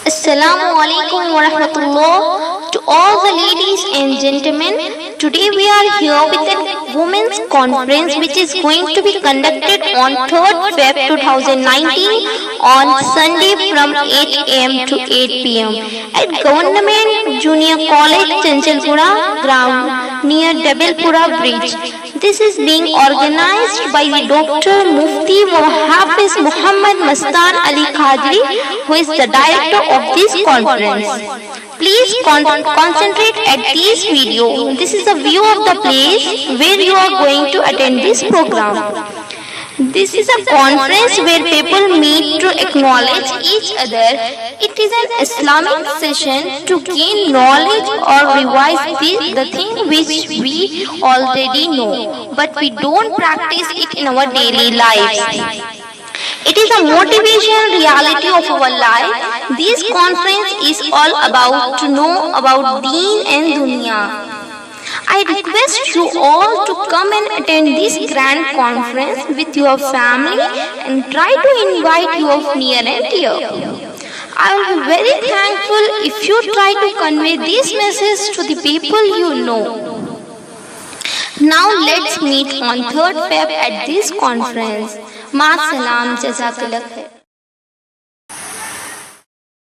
Assalamu alaikum wa rahmatullah to all the ladies and gentlemen. Today we are here with a women's conference which is going to be conducted on 3rd Feb 2019 on Sunday from 8 am to 8 pm at Government Junior College, Chanchalpura ground near Debilpura Bridge. This is being organized by the Dr. Mufti Hafiz Muhammad Mastan Ali Khadri, who is the director of this conference. Please concentrate at this video. This is a view of the place where you are going to attend this program. This is a conference where people meet to acknowledge each other. It is an Islamic session to gain knowledge or revise the thing which we already know, but we don't practice it in our daily lives. It is a motivational reality of our life. This conference is all about to know about Deen and Dunya. I request you all to come and attend this grand conference with your family and try to invite your near and dear. I will be very thankful if you try to convey this message to the people you know. Now let's meet on 3rd Feb at this conference. Ma salam, jazakallah khair.